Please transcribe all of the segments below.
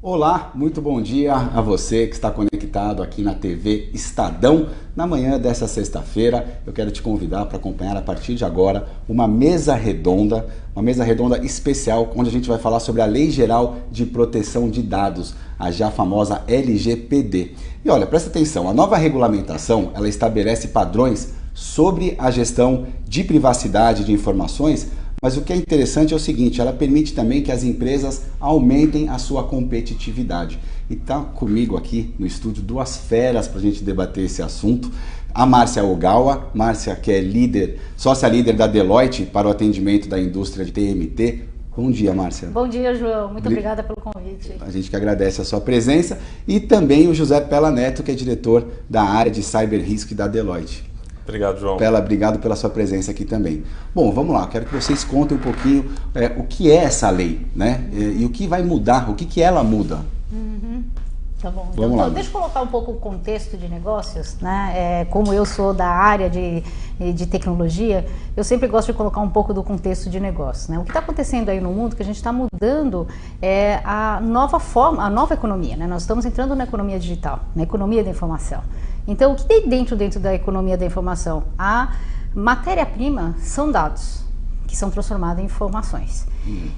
Olá, muito bom dia a você que está conectado aqui na TV Estadão. Na manhã dessa sexta-feira, eu quero te convidar para acompanhar a partir de agora uma mesa redonda especial, onde a gente vai falar sobre a Lei Geral de Proteção de Dados, a já famosa LGPD. E olha, presta atenção, a nova regulamentação, ela estabelece padrões sobre a gestão de privacidade de informações. Mas o que é interessante é o seguinte, ela permite também que as empresas aumentem a sua competitividade. E está comigo aqui no estúdio duas feras para a gente debater esse assunto. A Márcia Ogawa, Márcia que é sócia líder da Deloitte para o atendimento da indústria de TMT. Bom dia, Márcia. Bom dia, João. Muito obrigada pelo convite. A gente que agradece a sua presença. E também o José Pella Neto, que é diretor da área de Cyber Risk da Deloitte. Obrigado, João. Pella, obrigado pela sua presença aqui também. Bom, vamos lá, quero que vocês contem um pouquinho o que é essa lei, né? E o que vai mudar, o que ela muda. Tá bom. Vamos lá. Deixa eu colocar um pouco o contexto de negócios, né? Como eu sou da área de tecnologia, eu sempre gosto de colocar um pouco do contexto de negócios, né? O que está acontecendo aí no mundo, que a gente está mudando a nova forma, a nova economia, né? Nós estamos entrando na economia digital, na economia da informação. Então, o que tem dentro da economia da informação? A matéria-prima são dados, que são transformados em informações.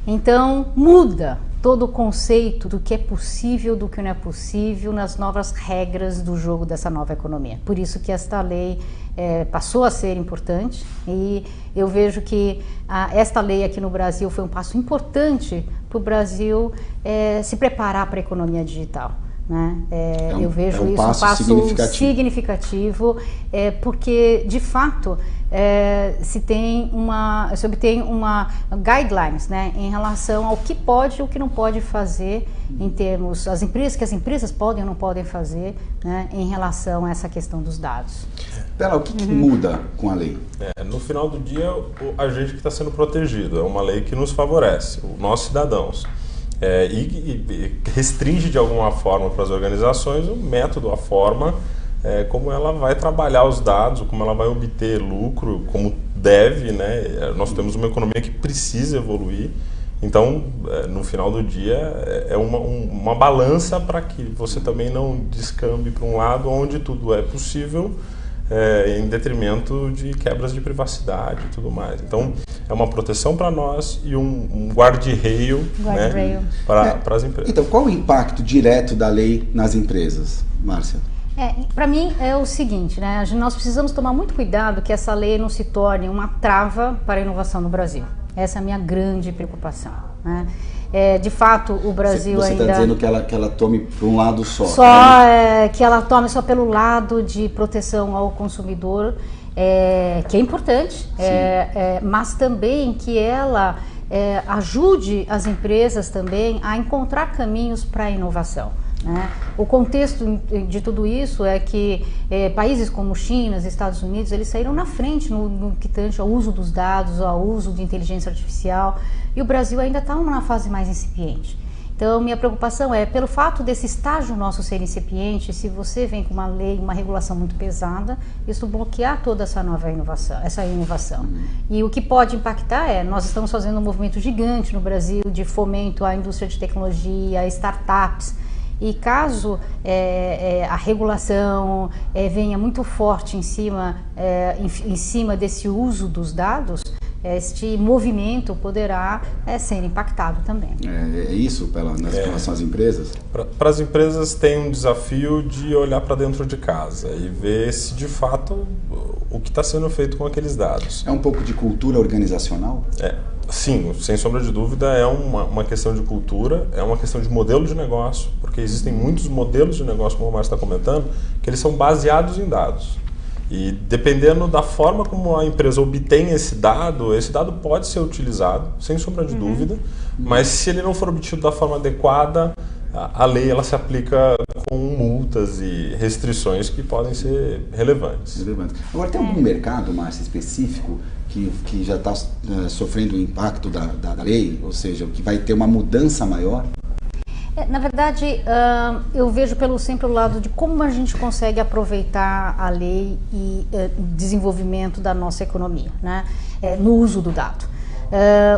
Então, muda todo o conceito do que é possível, do que não é possível, nas novas regras do jogo dessa nova economia. Por isso que esta lei passou a ser importante e eu vejo que esta lei aqui no Brasil foi um passo importante para o Brasil se preparar para a economia digital. Né? Eu vejo isso um passo significativo porque de fato se obtém uma guidelines, né, em relação ao que pode e o que não pode fazer em termos que as empresas podem ou não podem fazer, né, em relação a essa questão dos dados. Pera, o que muda com a lei? No final do dia, a gente que está sendo protegido, é uma lei que nos favorece, nós cidadãos. E restringe de alguma forma para as organizações o método, a forma como ela vai trabalhar os dados, como ela vai obter lucro, como deve, né? Nós temos uma economia que precisa evoluir, então no final do dia é uma balança para que você também não descambe para um lado onde tudo é possível, em detrimento de quebras de privacidade e tudo mais. Então, é uma proteção para nós e um guarda-reio, né, para as empresas. Então, qual o impacto direto da lei nas empresas, Márcia? Para mim é o seguinte, né? Nós precisamos tomar muito cuidado que essa lei não se torne uma trava para a inovação no Brasil. Essa é a minha grande preocupação, né? De fato, o Brasil Você ainda... está dizendo que ela tome por um lado só. Que ela tome só pelo lado de proteção ao consumidor, que é importante, mas também que ela ajude as empresas também a encontrar caminhos para a inovação. Né? O contexto de tudo isso é que países como China, Estados Unidos, eles saíram na frente no que tange ao uso dos dados, ao uso de inteligência artificial, e o Brasil ainda está numa fase mais incipiente. Então, minha preocupação pelo fato desse estágio nosso ser incipiente, se você vem com uma lei, uma regulação muito pesada, isso bloquear toda essa nova inovação. E o que pode impactar nós estamos fazendo um movimento gigante no Brasil de fomento à indústria de tecnologia, a startups, e caso a regulação venha muito forte em cima desse uso dos dados, este movimento poderá ser impactado também. É isso, nas relação às empresas? Para as empresas tem um desafio de olhar para dentro de casa e ver se de fato o que está sendo feito com aqueles dados. É um pouco de cultura organizacional? Sim, sem sombra de dúvida, é uma questão de cultura, é uma questão de modelo de negócio, porque existem muitos modelos de negócio, como o Márcio está comentando, que eles são baseados em dados. E dependendo da forma como a empresa obtém esse dado pode ser utilizado, sem sombra de dúvida, mas se ele não for obtido da forma adequada, a lei ela se aplica com multas e restrições que podem ser relevantes. Agora, tem algum mercado, Márcio, específico que já está sofrendo o impacto da lei, ou seja, que vai ter uma mudança maior? Na verdade, eu vejo sempre o lado de como a gente consegue aproveitar a lei e desenvolvimento da nossa economia, né? No uso do dado.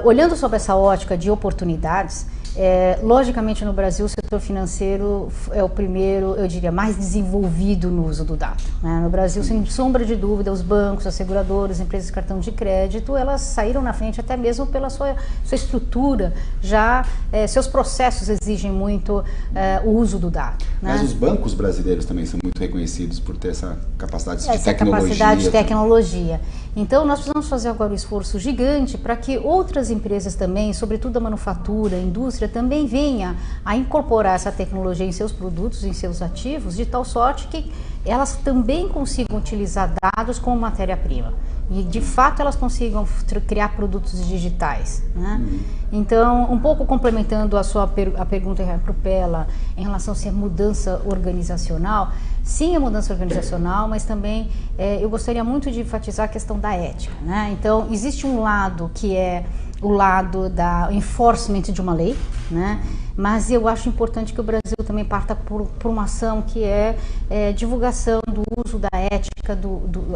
Olhando sobre essa ótica de oportunidades, Logicamente, no Brasil, o setor financeiro é o primeiro, eu diria, mais desenvolvido no uso do dado, né? No Brasil, sem sombra de dúvida, os bancos, as seguradoras, as empresas de cartão de crédito, elas saíram na frente até mesmo pela sua estrutura. Já seus processos exigem muito o uso do dado, né? Mas os bancos brasileiros também são muito reconhecidos por ter essa capacidade de tecnologia. Capacidade de tecnologia. Então, nós precisamos fazer agora um esforço gigante para que outras empresas também, sobretudo a manufatura, a indústria, também venha a incorporar essa tecnologia em seus produtos, em seus ativos, de tal sorte que elas também consigam utilizar dados como matéria-prima. E, de fato, elas consigam criar produtos digitais, né? Então, um pouco complementando a pergunta para o Pella em relação se é mudança organizacional, sim, é mudança organizacional, mas também eu gostaria muito de enfatizar a questão da ética, né? Então, existe um lado que é o lado da enforcement de uma lei, né? Mas eu acho importante que o Brasil também parta por uma ação que é divulgação do uso da ética,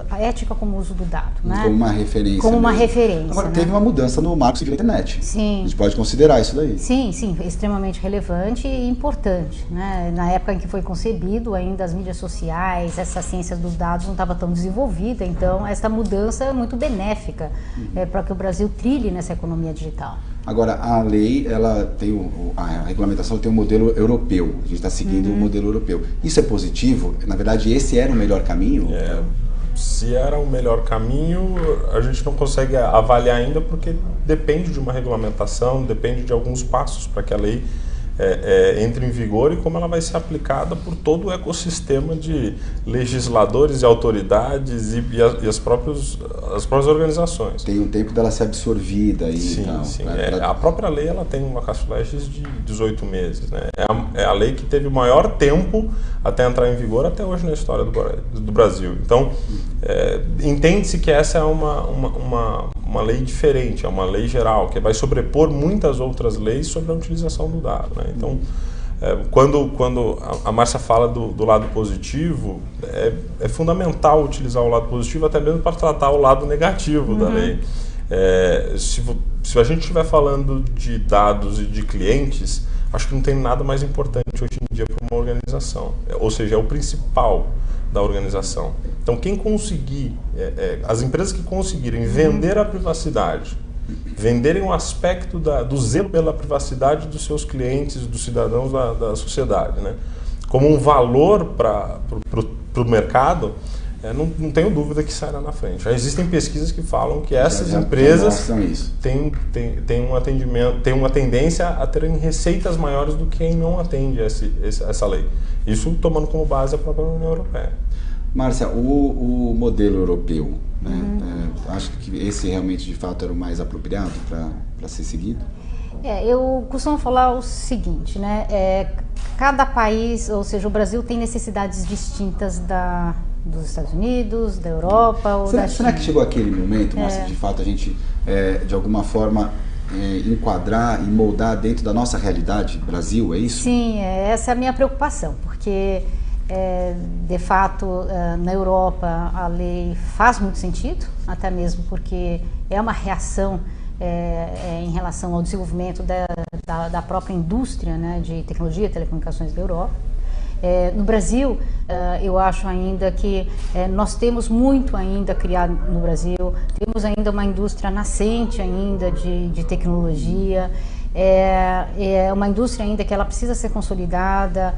a ética como uso do dado, né? Como uma referência. Como uma referência. Agora, né? teve uma mudança no marco civil da internet. Sim. A gente pode considerar isso daí. Sim, sim, extremamente relevante e importante, né? Na época em que foi concebido, ainda as mídias sociais, essa ciência dos dados não estava tão desenvolvida, então essa mudança é muito benéfica para que o Brasil trilhe nessa economia digital. Agora, a lei, ela tem a regulamentação tem um modelo europeu. A gente está seguindo o modelo europeu. Isso é positivo? Na verdade, esse era o melhor caminho? Se era o melhor caminho, a gente não consegue avaliar ainda porque depende de uma regulamentação, depende de alguns passos para que a lei entre em vigor e como ela vai ser aplicada por todo o ecossistema de legisladores e autoridades e as próprias organizações. Tem um tempo dela ser absorvida aí. Sim, então, sim. A própria lei ela tem uma vacatio legis de 18 meses. Né? É a lei que teve o maior tempo até entrar em vigor até hoje na história do Brasil. Então, entende-se que essa é uma lei diferente, é uma lei geral, que vai sobrepor muitas outras leis sobre a utilização do dado, né? Então, quando a Márcia fala do lado positivo, é fundamental utilizar o lado positivo até mesmo para tratar o lado negativo da lei. Se a gente estiver falando de dados e de clientes, acho que não tem nada mais importante hoje em dia para uma organização, ou seja, é o principal da organização. Então, quem conseguir, as empresas que conseguirem vender a privacidade, venderem um aspecto do zelo pela privacidade dos seus clientes, dos cidadãos da sociedade, né, como um valor para o mercado, não tenho dúvida que sairá na frente. Já existem pesquisas que falam que essas empresas têm uma tendência a terem receitas maiores do que quem não atende essa lei. Isso tomando como base a própria União Europeia. Márcia, o modelo europeu, né? Acho que esse realmente de fato era o mais apropriado para ser seguido? Eu costumo falar o seguinte, né? Cada país, ou seja, o Brasil tem necessidades distintas dos Estados Unidos, da Europa ou da China. Será que chegou aquele momento, Márcia, de fato a gente, de alguma forma, enquadrar e moldar dentro da nossa realidade, Brasil, é isso? Sim, essa é a minha preocupação, porque de fato na Europa a lei faz muito sentido, até mesmo porque é uma reação em relação ao desenvolvimento da própria indústria, né, de tecnologia e telecomunicações da Europa. No Brasil, eu acho ainda que nós temos muito ainda a criar no Brasil, temos ainda uma indústria nascente ainda de tecnologia, é uma indústria ainda que ela precisa ser consolidada,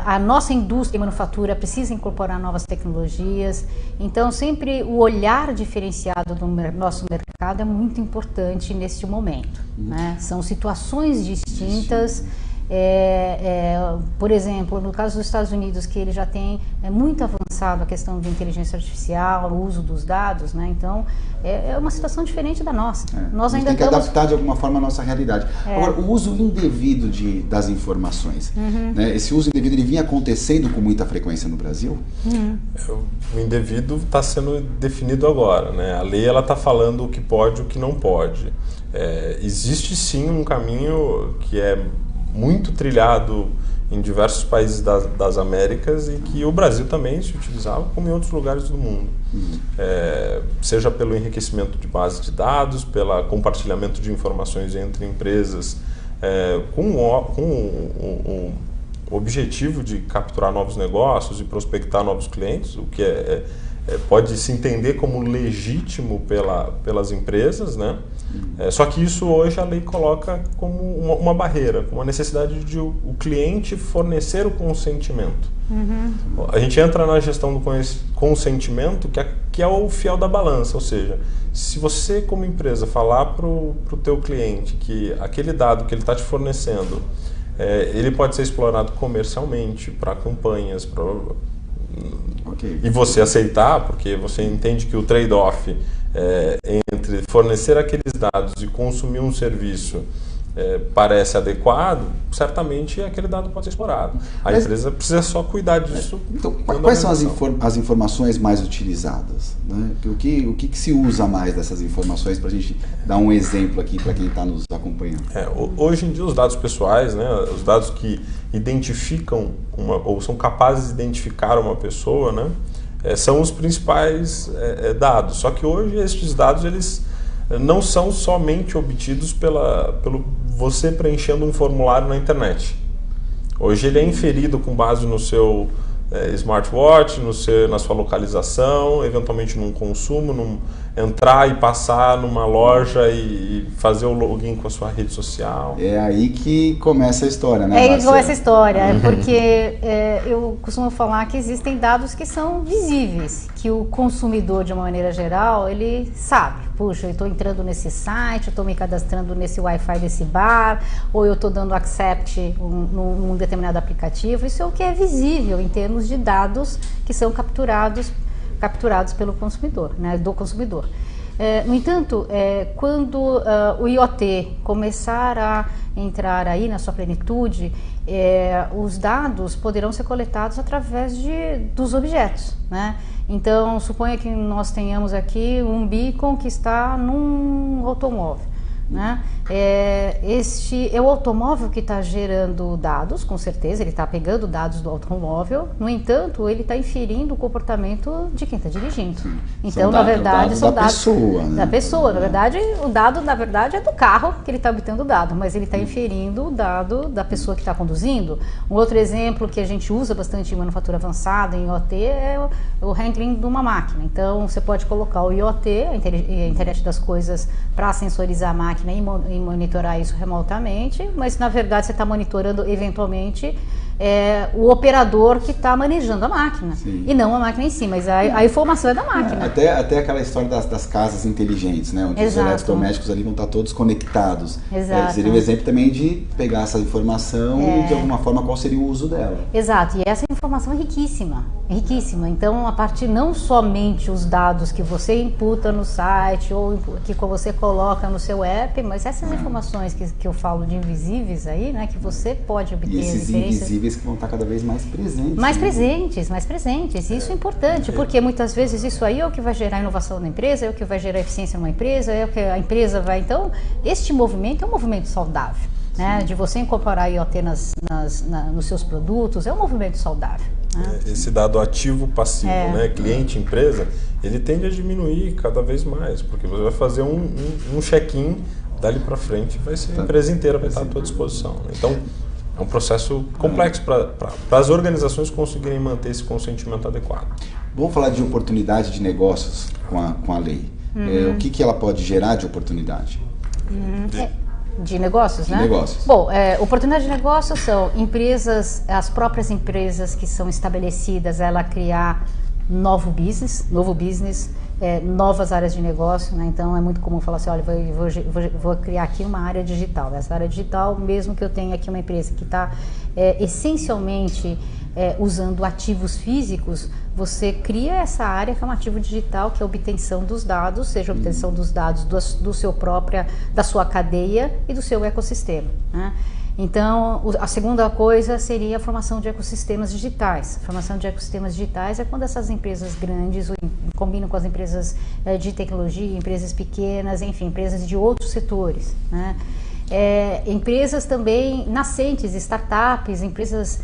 a nossa indústria e manufatura precisa incorporar novas tecnologias, então sempre o olhar diferenciado do nosso mercado é muito importante neste momento, né? São situações distintas. Por exemplo, no caso dos Estados Unidos, que ele já tem muito avançado a questão de inteligência artificial, o uso dos dados, né? Então é uma situação diferente da nossa. Nós ainda tem que adaptar de alguma forma a nossa realidade. Agora, o uso indevido das informações, né? Esse uso indevido ele vinha acontecendo com muita frequência no Brasil? O indevido está sendo definido agora, né? A lei ela está falando o que pode e o que não pode. Existe sim um caminho que é muito trilhado em diversos países das Américas e que o Brasil também se utilizava, como em outros lugares do mundo. Seja pelo enriquecimento de bases de dados, pelo compartilhamento de informações entre empresas com o objetivo de capturar novos negócios e prospectar novos clientes, o que pode se entender como legítimo pelas empresas, né? Só que isso hoje a lei coloca como uma barreira, como a necessidade de o cliente fornecer o consentimento. A gente entra na gestão do consentimento, que é o fiel da balança, ou seja, se você como empresa falar para o teu cliente que aquele dado que ele está te fornecendo, ele pode ser explorado comercialmente, para campanhas, e você aceitar, porque você entende que o trade-off entre fornecer aqueles dados e consumir um serviço parece adequado, certamente aquele dado pode ser explorado. A empresa precisa só cuidar disso. Então, quais são as informações mais utilizadas, né? O que se usa mais dessas informações, para a gente dar um exemplo aqui para quem está nos acompanhando? Hoje em dia os dados pessoais, né, os dados que identificam ou são capazes de identificar uma pessoa, né, são os principais dados. Só que hoje estes dados eles não são somente obtidos pelo você preenchendo um formulário na internet. Hoje ele é inferido com base no seu smartwatch, na sua localização, eventualmente num consumo, entrar e passar numa loja e fazer o login com a sua rede social. É aí que começa a história, né? É aí que começa a história, porque eu costumo falar que existem dados que são visíveis, que o consumidor, de uma maneira geral, ele sabe. Puxa, eu estou entrando nesse site, eu estou me cadastrando nesse Wi-Fi desse bar, ou eu estou dando accept num determinado aplicativo. Isso é o que é visível em termos de dados que são capturados pelo consumidor, né, do consumidor. No entanto, quando o IoT começar a entrar aí na sua plenitude, os dados poderão ser coletados através dos objetos, né? Então, suponha que nós tenhamos aqui um beacon que está num automóvel, né? Este é o automóvel que está gerando dados, com certeza, ele está pegando dados do automóvel, no entanto, ele está inferindo o comportamento de quem está dirigindo. Então, na verdade, são dados da pessoa. Na verdade, o dado, é do carro que ele está obtendo o dado, mas ele está inferindo o dado da pessoa que está conduzindo. Um outro exemplo que a gente usa bastante em manufatura avançada, em IoT, é o handling de uma máquina. Então, você pode colocar o IoT, a internet das coisas, para sensorizar a máquina e monitorar isso remotamente, mas na verdade você está monitorando eventualmente o operador que está manejando a máquina. Sim. E não a máquina em si, mas a informação é da máquina. Até aquela história das casas inteligentes, né? Onde Exato. Os eletrodomésticos ali vão estar todos conectados. Exato. Seria um exemplo também de pegar essa informação e de alguma forma qual seria o uso dela. Exato, e essa informação é riquíssima, Então, a partir não somente os dados que você imputa no site ou que você coloca no seu app, mas essas informações que eu falo de invisíveis aí, né? Que você pode obter. E esses invisíveis que vão estar cada vez mais presentes. Mais presentes. Isso é importante, porque muitas vezes isso aí é o que vai gerar inovação na empresa, é o que vai gerar eficiência numa empresa, é o que a empresa vai... Então, este movimento é um movimento saudável, né? De você incorporar IoT nos seus produtos, é um movimento saudável. Né? Esse dado ativo-passivo, né? Cliente-empresa, ele tende a diminuir cada vez mais, porque você vai fazer um check-in, dali para frente, a empresa inteira vai estar à tua disposição. Então, é um processo complexo para as organizações conseguirem manter esse consentimento adequado. Vamos falar de oportunidade de negócios com a lei. O que ela pode gerar de oportunidade? De negócios, né? Negócios. Bom, oportunidade de negócios são empresas, as próprias empresas que são estabelecidas, ela criar novo business, novas áreas de negócio, né? Então é muito comum falar assim, olha, vou criar aqui uma área digital. Essa área digital, mesmo que eu tenha aqui uma empresa que está essencialmente usando ativos físicos, você cria essa área que é um ativo digital, que é a obtenção dos dados, seja a obtenção dos dados da sua cadeia e do seu ecossistema, né? Então, a segunda coisa seria a formação de ecossistemas digitais. A formação de ecossistemas digitais é quando essas empresas grandes combinam com as empresas de tecnologia, empresas pequenas, enfim, empresas de outros setores, né? Empresas também nascentes, startups, empresas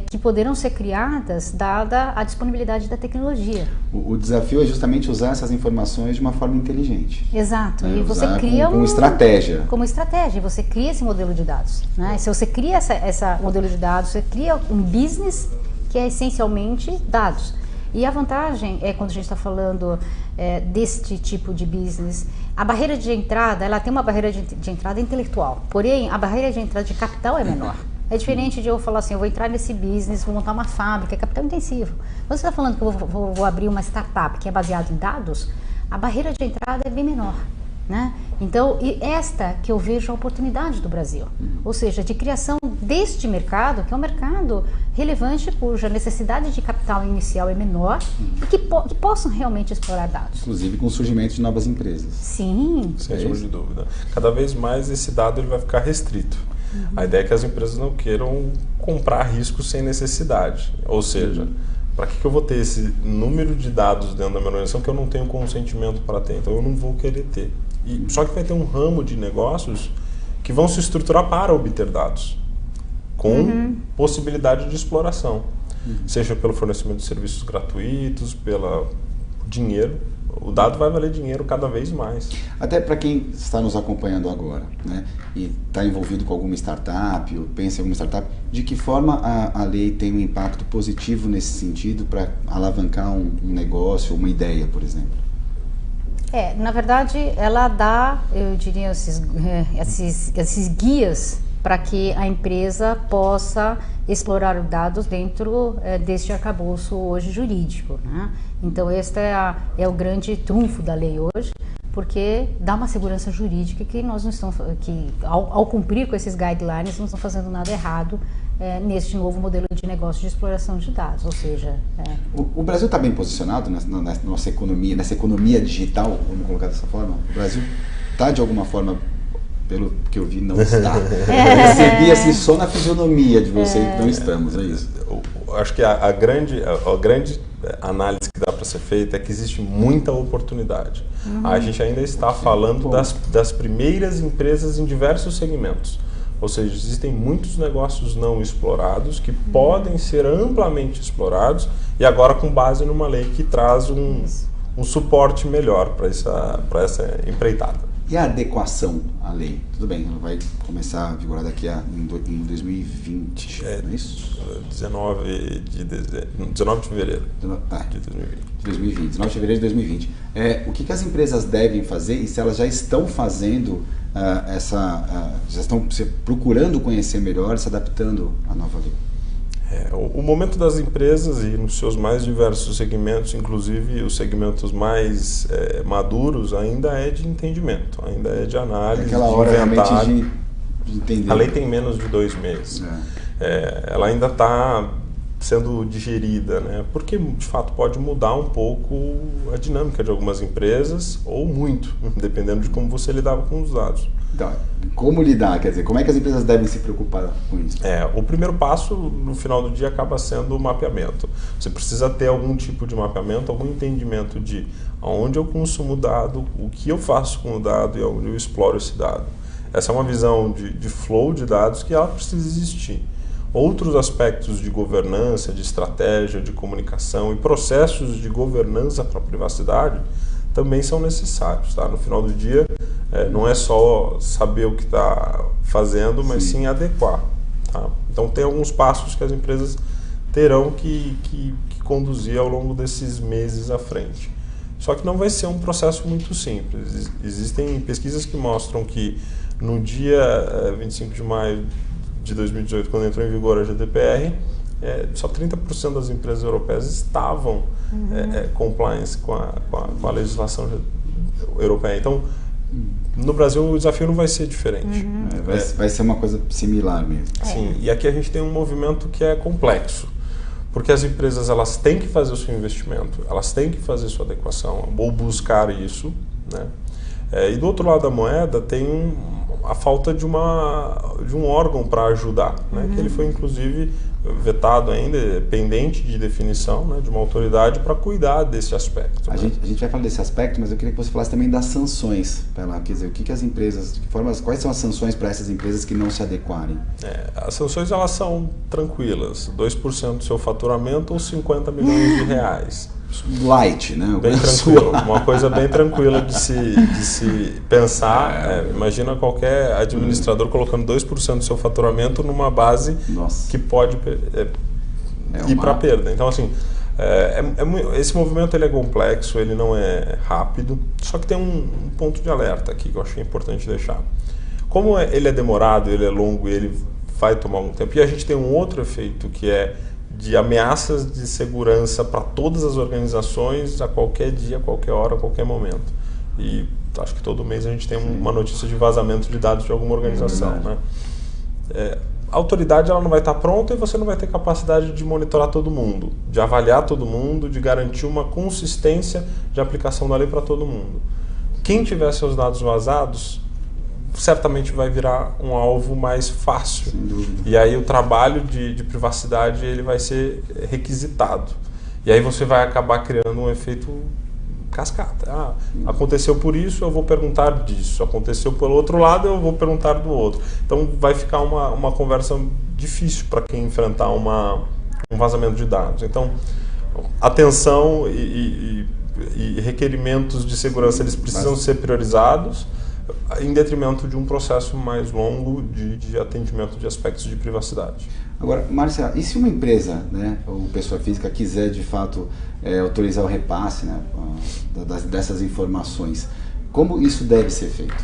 que poderão ser criadas dada a disponibilidade da tecnologia. O desafio é justamente usar essas informações de uma forma inteligente. Exato. Né? E você cria com estratégia. Como estratégia, você cria esse modelo de dados. Né? Se você cria essa modelo de dados, você cria um business que é essencialmente dados. E a vantagem é, quando a gente está falando deste tipo de business, a barreira de entrada, ela tem uma barreira de entrada intelectual, porém a barreira de entrada de capital é menor. É diferente de eu falar assim, eu vou entrar nesse business, vou montar uma fábrica, é capital intensivo. Quando você está falando que eu vou abrir uma startup que é baseada em dados, a barreira de entrada é bem menor. Né? Então, esta que eu vejo a oportunidade do Brasil, ou seja, de criação deste mercado, que é um mercado relevante, cuja necessidade de capital inicial é menor e que possam realmente explorar dados. Inclusive com o surgimento de novas empresas. Sim. Sem sombra de dúvida. Cada vez mais esse dado ele vai ficar restrito. A ideia é que as empresas não queiram comprar riscos sem necessidade. Ou seja, para que eu vou ter esse número de dados dentro da minha organização que eu não tenho consentimento para ter? Então eu não vou querer ter. Só que vai ter um ramo de negócios que vão se estruturar para obter dados, com possibilidade de exploração, seja pelo fornecimento de serviços gratuitos, pelo dinheiro. O dado vai valer dinheiro cada vez mais. Até para quem está nos acompanhando agora, né, e está envolvido com alguma startup, ou pensa em alguma startup, de que forma a lei tem um impacto positivo nesse sentido para alavancar um negócio, uma ideia, por exemplo? Na verdade, ela dá, eu diria, esses guias para que a empresa possa explorar os dados dentro deste arcabouço hoje jurídico. Né? Então, este é o grande trunfo da lei hoje, porque dá uma segurança jurídica que nós não estamos, que ao cumprir com esses guidelines, não estamos fazendo nada errado neste novo modelo de negócio de exploração de dados, ou seja... O Brasil está bem posicionado nessa nossa economia, nessa economia digital, vamos colocar dessa forma? O Brasil está, de alguma forma, pelo que eu vi, não está. Percebi assim, só na fisionomia de vocês que não estamos, é isso. Acho que a grande análise que dá para ser feita é que existe muita oportunidade. A gente ainda está falando das primeiras empresas em diversos segmentos. Ou seja, existem muitos negócios não explorados que podem ser amplamente explorados e agora com base numa lei que traz um suporte melhor para essa empreitada. E a adequação à lei? Tudo bem, ela vai começar a vigorar daqui em 2020, não é isso? 19 de fevereiro de 2020. 19 de fevereiro de 2020. O que as empresas devem fazer e se elas já estão fazendo já estão procurando conhecer melhor, se adaptando à nova lei? O momento das empresas e nos seus mais diversos segmentos, inclusive os segmentos mais maduros, ainda é de entendimento, ainda é de análise, aquela hora de inventário. Realmente de entender. A lei tem menos de 2 meses. Ela ainda está sendo digerida, né? Porque de fato pode mudar um pouco a dinâmica de algumas empresas ou muito, dependendo de como você lidava com os dados. Então, como lidar? Quer dizer, como é que as empresas devem se preocupar com isso? O primeiro passo, no final do dia, acaba sendo o mapeamento. Você precisa ter algum tipo de mapeamento, algum entendimento de aonde eu consumo dado, o que eu faço com o dado e aonde eu exploro esse dado. Essa é uma visão de flow de dados que ela precisa existir. Outros aspectos de governança, de estratégia, de comunicação e processos de governança para a privacidade também são necessários. Tá? No final do dia, não é só saber o que está fazendo, mas sim adequar. Tá? Então, tem alguns passos que as empresas terão que conduzir ao longo desses meses à frente. Só que não vai ser um processo muito simples. Existem pesquisas que mostram que no dia 25 de maio de 2018, quando entrou em vigor a GDPR, só 30% das empresas europeias estavam compliance com a legislação europeia. Então, no Brasil, o desafio não vai ser diferente. Vai ser uma coisa similar mesmo. Sim, e aqui a gente tem um movimento que é complexo, porque as empresas elas têm que fazer o seu investimento, elas têm que fazer sua adequação, ou buscar isso, né? E do outro lado da moeda tem a falta de um órgão para ajudar, né? Que ele foi inclusive vetado ainda, pendente de definição, né, de uma autoridade para cuidar desse aspecto. A né? gente vai falar desse aspecto, mas eu queria que você falasse também das sanções. Quer dizer, o que as empresas, de que forma, quais são as sanções para essas empresas que não se adequarem? As sanções elas são tranquilas, 2% do seu faturamento ou 50 milhões de reais. Light, né? Bem tranquilo, uma coisa bem tranquila de se pensar. Imagina qualquer administrador colocando 2% do seu faturamento numa base que pode ir para perda. Então, assim, esse movimento ele é complexo, ele não é rápido, só que tem um ponto de alerta aqui que eu achei importante deixar. Como ele é demorado, ele é longo e ele vai tomar um tempo, e a gente tem um outro efeito que é de ameaças de segurança para todas as organizações a qualquer dia, a qualquer hora, a qualquer momento. E acho que todo mês a gente tem uma notícia de vazamento de dados de alguma organização. Né? A autoridade ela não vai estar pronta e você não vai ter capacidade de monitorar todo mundo, de avaliar todo mundo, de garantir uma consistência de aplicação da lei para todo mundo. Quem tiver seus dados vazados certamente vai virar um alvo mais fácil. E aí o trabalho de privacidade ele vai ser requisitado. E aí você vai acabar criando um efeito cascata. Aconteceu por isso, eu vou perguntar disso. Aconteceu pelo outro lado, eu vou perguntar do outro. Então vai ficar uma conversa difícil para quem enfrentar um vazamento de dados. Então, atenção e requerimentos de segurança eles precisam ser priorizados, em detrimento de um processo mais longo de atendimento de aspectos de privacidade. Agora, Márcia, e se uma empresa, né, ou pessoa física quiser de fato autorizar o repasse, né, dessas informações, como isso deve ser feito?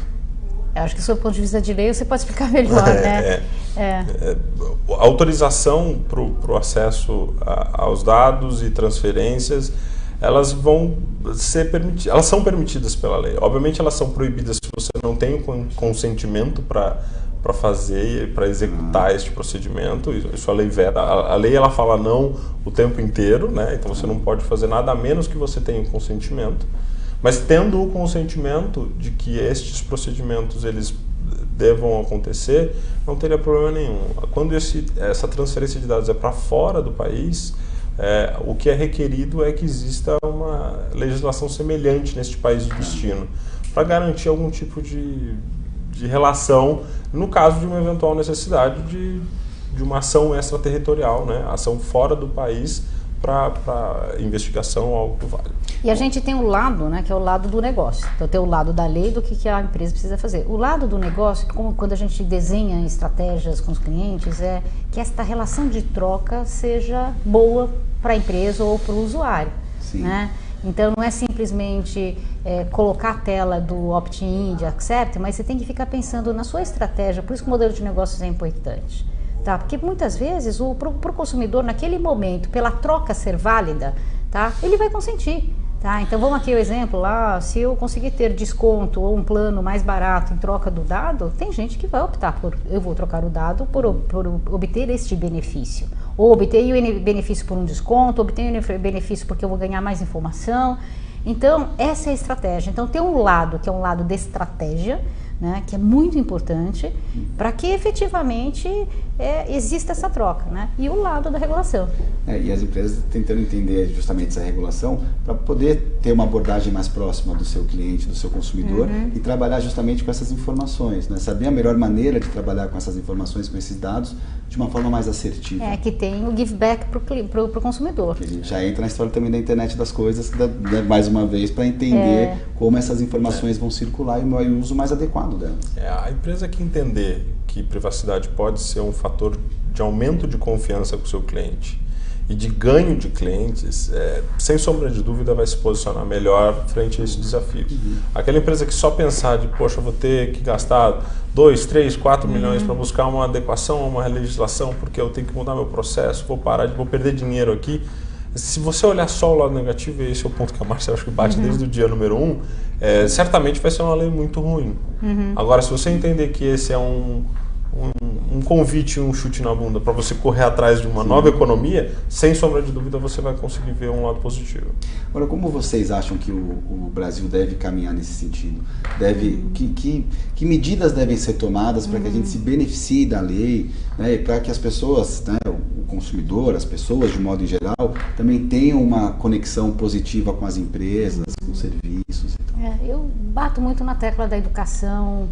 Eu acho que do seu ponto de vista de lei você pode explicar melhor, né? A autorização para o acesso aos dados e transferências elas vão ser permitidas, elas são permitidas pela lei. Obviamente elas são proibidas se você não tem o consentimento para fazer, para executar este procedimento. Isso a lei veda. A lei ela fala não o tempo inteiro, né? Então você não pode fazer nada a menos que você tenha o consentimento. Mas tendo o consentimento de que estes procedimentos eles devam acontecer, não teria problema nenhum. Quando essa transferência de dados é para fora do país, o que é requerido é que exista uma legislação semelhante neste país de destino, para garantir algum tipo de relação no caso de uma eventual necessidade de uma ação extraterritorial, né? Ação fora do país para investigação ou algo que vale. E a gente tem um lado, né, que é o lado do negócio. Então tem o lado da lei do que a empresa precisa fazer. O lado do negócio, como quando a gente desenha estratégias com os clientes, é que esta relação de troca seja boa para a empresa ou para o usuário. Né? Então não é simplesmente colocar a tela do opt-in, de accept, mas você tem que ficar pensando na sua estratégia. Por isso que o modelo de negócios é importante. Tá? Porque muitas vezes para o consumidor, naquele momento, pela troca ser válida, tá? Ele vai consentir. Tá? Então vamos aqui o exemplo lá, se eu conseguir ter desconto ou um plano mais barato em troca do dado, tem gente que vai optar por, eu vou trocar o dado por obter este benefício. Ou obter o benefício por um desconto, obter o benefício porque eu vou ganhar mais informação. Então essa é a estratégia. Então tem um lado que é um lado de estratégia, né, que é muito importante para que efetivamente exista essa troca, né, e o lado da regulação. E as empresas tentando entender justamente essa regulação para poder ter uma abordagem mais próxima do seu cliente, do seu consumidor e trabalhar justamente com essas informações, né, saber a melhor maneira de trabalhar com essas informações, com esses dados, de uma forma mais assertiva. Que tem o give back para o consumidor. Que a gente já entra na história também da internet das coisas, mais uma vez, para entender como essas informações vão circular e o uso mais adequado delas. A empresa que entender que privacidade pode ser um fator de aumento de confiança com o seu cliente e de ganho de clientes, sem sombra de dúvida vai se posicionar melhor frente a esse desafio. Aquela empresa que só pensar de, poxa, vou ter que gastar 2, 3, 4 milhões para buscar uma adequação a uma legislação porque eu tenho que mudar meu processo, vou perder dinheiro aqui. Se você olhar só o lado negativo, e esse é o ponto que a Márcia acho que bate desde o dia número 1, certamente vai ser uma lei muito ruim. Agora, se você entender que esse é um um convite, um chute na bunda para você correr atrás de uma nova economia, sem sombra de dúvida você vai conseguir ver um lado positivo. Agora, como vocês acham que o Brasil deve caminhar nesse sentido? Que medidas devem ser tomadas para que a gente se beneficie da lei, né, e para que as pessoas, né, o consumidor, as pessoas de modo em geral, também tenham uma conexão positiva com as empresas, com os serviços e tal? Eu bato muito na tecla da educação,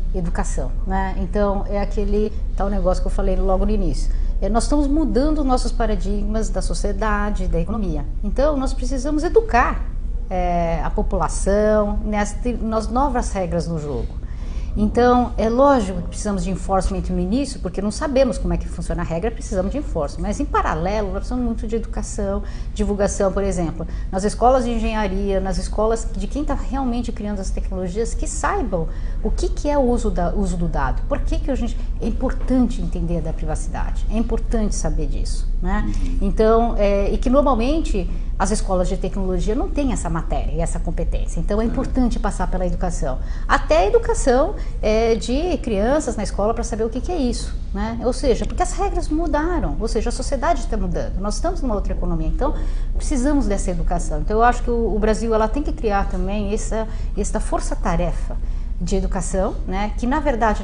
né? Então, é aquele tal negócio que eu falei logo no início. Nós estamos mudando nossos paradigmas da sociedade, da economia. Então, nós precisamos educar a população nas novas regras do jogo. Então, é lógico que precisamos de enforcement no início, porque não sabemos como é que funciona a regra, precisamos de enforcement. Mas, em paralelo, nós precisamos muito de educação, divulgação, por exemplo, nas escolas de engenharia, nas escolas de quem está realmente criando as tecnologias, que saibam o que é o uso do dado. Por que a gente... É importante entender da privacidade, é importante saber disso, né? Então, e que normalmente as escolas de tecnologia não têm essa matéria e essa competência. Então, é importante passar pela educação. Até a educação de crianças na escola para saber o que é isso, né? Ou seja, porque as regras mudaram, ou seja, a sociedade está mudando. Nós estamos numa outra economia, então precisamos dessa educação. Então, eu acho que o Brasil ela tem que criar também essa força-tarefa de educação, né? Que na verdade,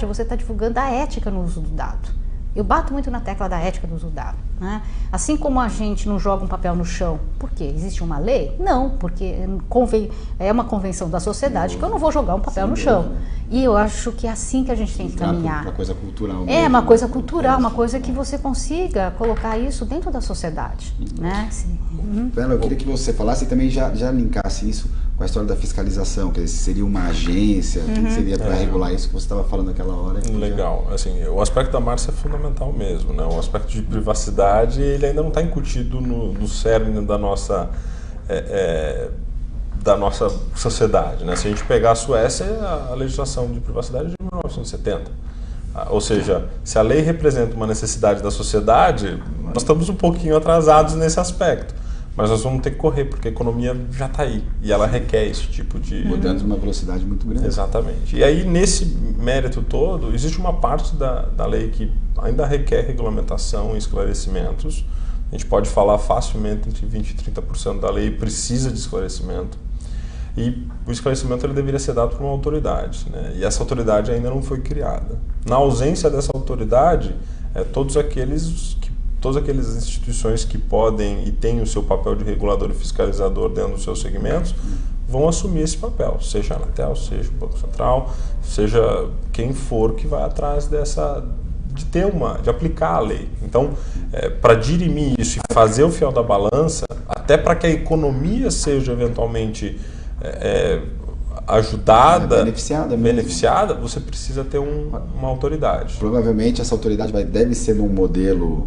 você está divulgando a ética no uso do dado. Eu bato muito na tecla da ética do uso do dado, né? Assim como a gente não joga um papel no chão, por quê? Existe uma lei? Não, porque é uma convenção da sociedade que eu não vou jogar um papel no chão. E eu acho que é assim que a gente tem que caminhar. Uma coisa cultural. É uma coisa cultural, uma coisa que você consiga colocar isso dentro da sociedade, né? Bela, eu queria que você falasse e também já linkasse isso com a história da fiscalização, que seria uma agência, que seria para regular isso que você estava falando naquela hora. Legal, assim, o aspecto da Márcia é fundamental mesmo, né? O aspecto de privacidade, ele ainda não está incutido no cerne da nossa sociedade, né? Se a gente pegar a Suécia, a legislação de privacidade é de 1970. Ou seja, se a lei representa uma necessidade da sociedade, nós estamos um pouquinho atrasados nesse aspecto. Mas nós vamos ter que correr, porque a economia já está aí e ela requer esse tipo de... Mudando de uma velocidade muito grande. Exatamente. E aí, nesse mérito todo, existe uma parte da lei que ainda requer regulamentação e esclarecimentos. A gente pode falar facilmente entre 20% e 30% da lei precisa de esclarecimento. E o esclarecimento ele deveria ser dado por uma autoridade, né? E essa autoridade ainda não foi criada. Na ausência dessa autoridade, todas aquelas instituições que podem e têm o seu papel de regulador e fiscalizador dentro dos seus segmentos vão assumir esse papel, seja a Anatel, seja o Banco Central, seja quem for que vai atrás de aplicar a lei. Então, para dirimir isso e fazer o fiel da balança, até para que a economia seja eventualmente ajudada, beneficiada, você precisa ter uma autoridade. Provavelmente essa autoridade deve ser num modelo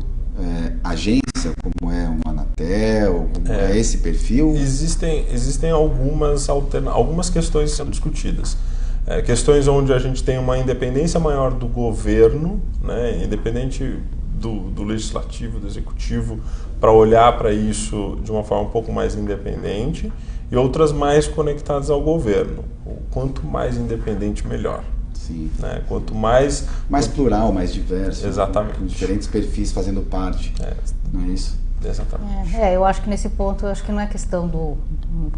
agência, como é uma Anatel, como é esse perfil? Existem algumas questões sendo discutidas. Questões onde a gente tem uma independência maior do governo, né, independente do legislativo, do executivo, para olhar para isso de uma forma um pouco mais independente, e outras mais conectadas ao governo. Quanto mais independente, melhor. Sim. Né? Quanto mais plural, mais diverso. Exatamente. Com diferentes perfis fazendo parte. Não é isso? Exatamente. Eu acho que nesse ponto, eu acho que não é questão do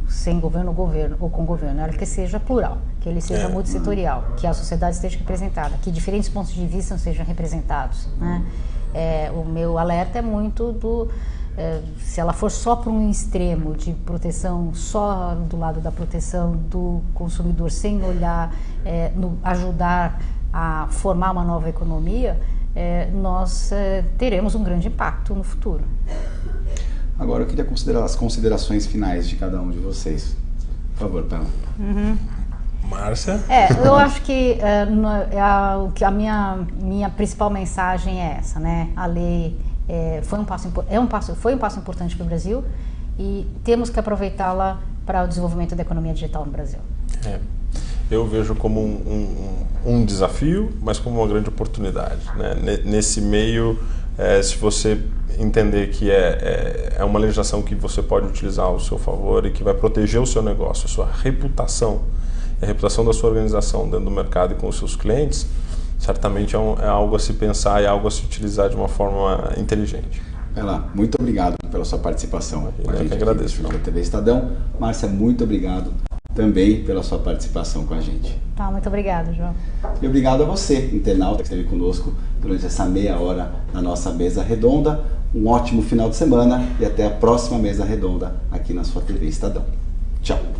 sem governo ou com governo, é que seja plural, que ele seja multissetorial, que a sociedade esteja representada, que diferentes pontos de vista sejam representados, né? O meu alerta é muito se ela for só para um extremo de proteção, só do lado da proteção do consumidor, sem olhar, ajudar a formar uma nova economia, nós teremos um grande impacto no futuro. Agora eu queria considerar as considerações finais de cada um de vocês. Por favor, Pamela. Márcia? Eu acho que a minha principal mensagem é essa, né? A lei foi um passo importante para o Brasil e temos que aproveitá-la para o desenvolvimento da economia digital no Brasil. Eu vejo como um desafio, mas como uma grande oportunidade, né? Nesse meio, se você entender que é uma legislação que você pode utilizar ao seu favor e que vai proteger o seu negócio, a sua reputação, a reputação da sua organização dentro do mercado e com os seus clientes, certamente é algo a se pensar e algo a se utilizar de uma forma inteligente. Vai lá, muito obrigado pela sua participação. Eu que agradeço, João. Da TV Estadão. Márcia, muito obrigado também pela sua participação com a gente. Tá, muito obrigado, João. E obrigado a você, internauta, que esteve conosco durante essa meia hora na nossa mesa redonda. Um ótimo final de semana e até a próxima mesa redonda aqui na sua TV Estadão. Tchau.